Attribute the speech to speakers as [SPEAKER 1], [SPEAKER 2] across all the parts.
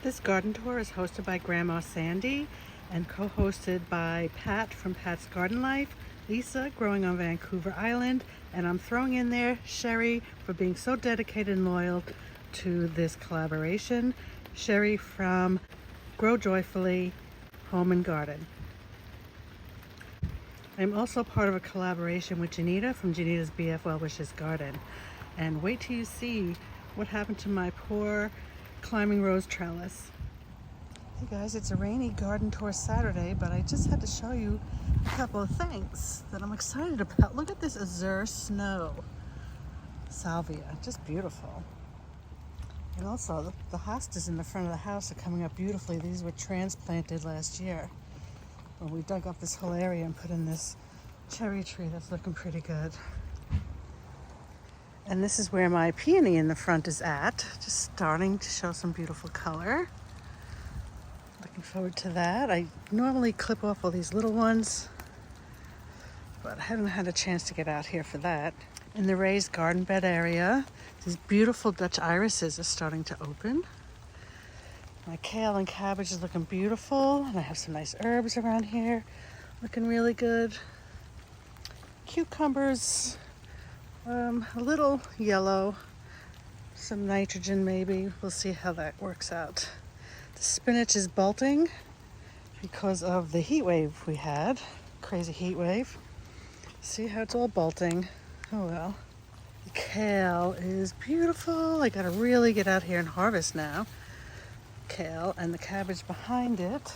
[SPEAKER 1] This garden tour is hosted by Grandma Sandy and co-hosted by Pat from Pat's Garden Life, Lisa growing on Vancouver Island, and I'm throwing in there Sherry for being so dedicated and loyal to this collaboration. Sherry from Grow Joyfully Home and Garden. I'm also part of a collaboration with Janita from Janita's BF Well Wishes Garden. And wait till you see what happened to my poor climbing rose trellis. Hey guys, it's a rainy garden tour Saturday, but I just had to show you a couple of things that I'm excited about. Look at this azure snow salvia, just beautiful. And also the hostas in the front of the house are coming up beautifully. These were transplanted last year when we dug up this whole area and put in this cherry tree that's looking pretty good. And this is where my peony in the front is at, just starting to show some beautiful color. Looking forward to that. I normally clip off all these little ones, but I haven't had a chance to get out here for that. In the raised garden bed area, these beautiful Dutch irises are starting to open. My kale and cabbage is looking beautiful, and I have some nice herbs around here looking really good. Cucumbers, a little yellow, some nitrogen maybe. We'll see how that works out. The spinach is bolting because of the heat wave we had. Crazy heat wave. See how it's all bolting. Oh well. The kale is beautiful. I gotta really get out here and harvest now. Kale, and the cabbage behind it,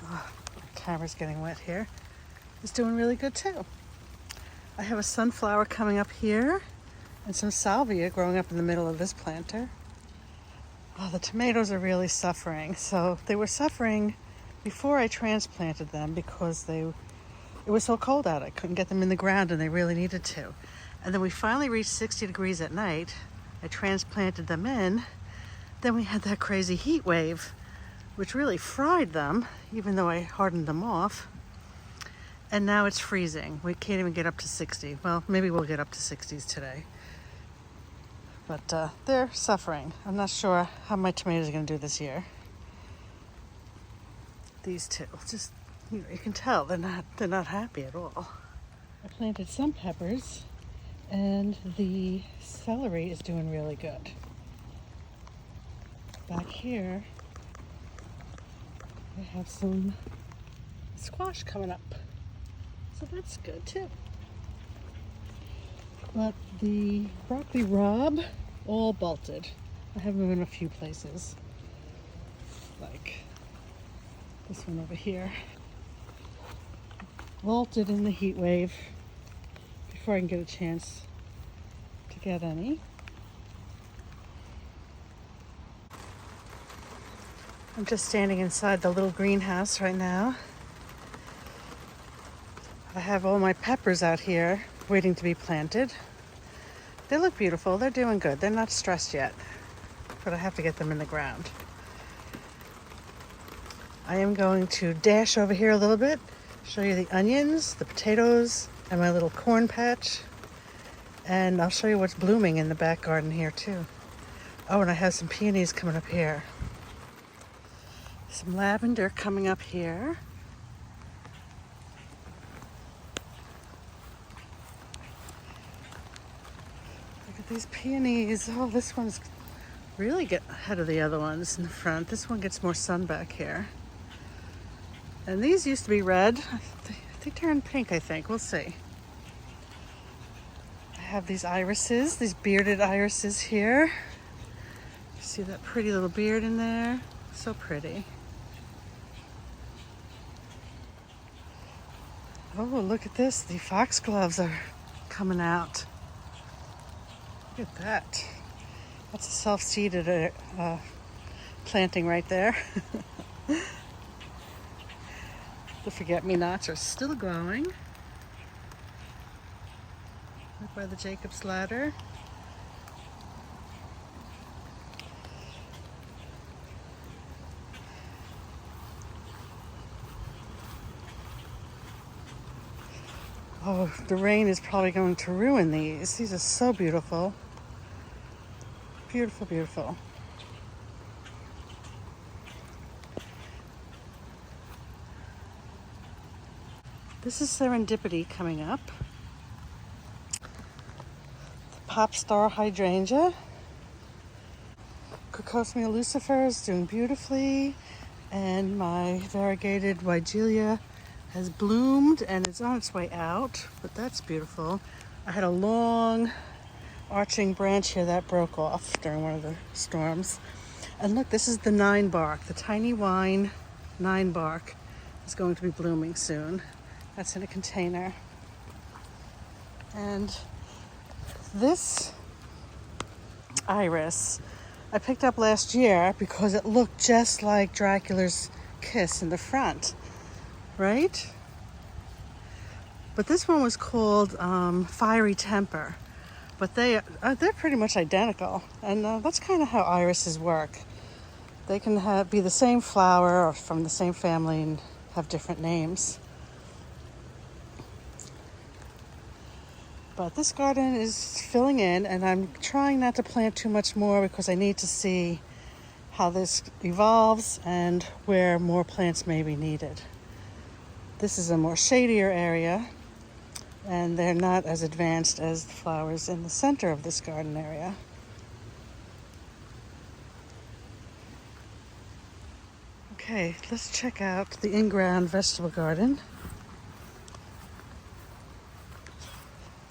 [SPEAKER 1] oh, the camera's getting wet here, is doing really good too. I have a sunflower coming up here and some salvia growing up in the middle of this planter. Oh, the tomatoes are really suffering. So they were suffering before I transplanted them because it was so cold out. I couldn't get them in the ground and they really needed to. And then we finally reached 60 degrees at night. I transplanted them in. Then we had that crazy heat wave, which really fried them, even though I hardened them off. And now it's freezing. We can't even get up to 60. Well, maybe we'll get up to 60s today. But they're suffering. I'm not sure how my tomatoes are going to do this year. These two, just, you can tell they're not happy at all. I planted some peppers, and the celery is doing really good. Back here, I have some squash coming up. So that's good too. But the broccoli rabe, all bolted. I have them in a few places. Like this one over here. Bolted in the heat wave before I can get a chance to get any. I'm just standing inside the little greenhouse right now. I have all my peppers out here waiting to be planted. They look beautiful. They're doing good. They're not stressed yet, but I have to get them in the ground. I am going to dash over here a little bit, show you the onions, the potatoes, and my little corn patch. And I'll show you what's blooming in the back garden here too. Oh, and I have some peonies coming up here. Some lavender coming up here. Look at these peonies. Oh, this one's really get ahead of the other ones in the front. This one gets more sun back here. And these used to be red. They turned pink, I think. We'll see. I have these irises, these bearded irises here. See that pretty little beard in there? So pretty. Oh, look at this. The foxgloves are coming out. Look at that. That's a self-seeded planting right there. The forget-me-nots are still growing. Right by the Jacob's ladder. Oh, the rain is probably going to ruin these. These are so beautiful. Beautiful, beautiful. This is serendipity coming up. The pop star hydrangea. Crocosmia lucifer is doing beautifully, and my variegated Weigelia has bloomed and it's on its way out, but that's beautiful. I had a long arching branch here that broke off during one of the storms. And look, this is the 9 bark, the tiny wine 9 bark is going to be blooming soon. That's in a container. And this iris I picked up last year because it looked just like Dracula's kiss in the front, right? But this one was called Fiery Temper, but they're pretty much identical, and that's kind of how irises work. They can be the same flower or from the same family and have different names. But this garden is filling in, and I'm trying not to plant too much more because I need to see how this evolves and where more plants may be needed. This is a more shadier area, and they're not as advanced as the flowers in the center of this garden area. Okay, let's check out the in-ground vegetable garden.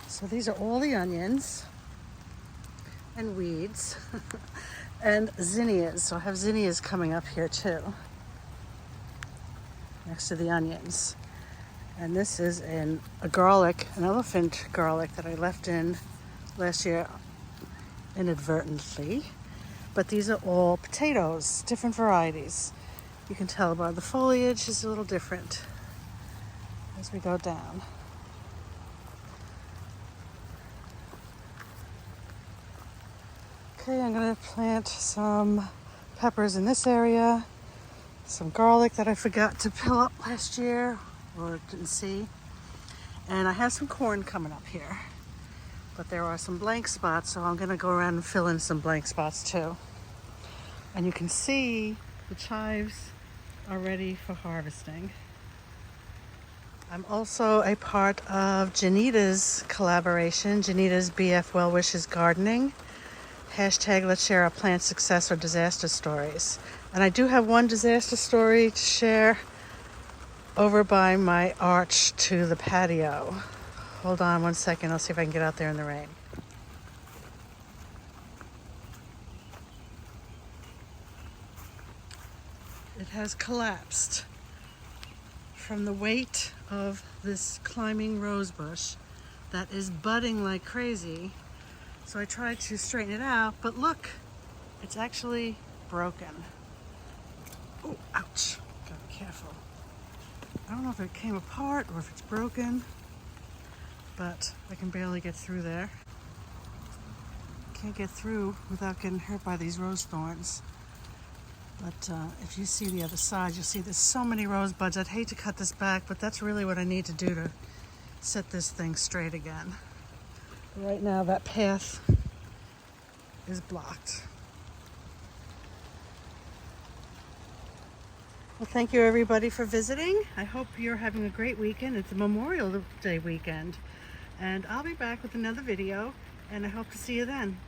[SPEAKER 1] So these are all the onions and weeds and zinnias. So I have zinnias coming up here too, next to the onions. And this is an elephant garlic that I left in last year inadvertently. But these are all potatoes, different varieties. You can tell by the foliage is a little different as we go down. Okay, I'm going to plant some peppers in this area, some garlic that I forgot to pill up last year or didn't see, and I have some corn coming up here, but there are some blank spots, so I'm going to go around and fill in some blank spots too. And you can see the chives are ready for harvesting. I'm also a part of Janita's collaboration, Janita's BF Well Wishes Gardening. Hashtag let's share our plant success or disaster stories. And I do have one disaster story to share over by my arch to the patio. Hold on one second, I'll see if I can get out there in the rain. It has collapsed from the weight of this climbing rose bush that is budding like crazy. So I tried to straighten it out, but look, it's actually broken. Oh, ouch. Gotta be careful. I don't know if it came apart or if it's broken, but I can barely get through there. Can't get through without getting hurt by these rose thorns. But if you see the other side, you'll see there's so many rose buds. I'd hate to cut this back, but that's really what I need to do to set this thing straight again. Right now that path is blocked. Well, thank you everybody for visiting. I hope you're having a great weekend. It's a Memorial Day weekend. And I'll be back with another video, and I hope to see you then.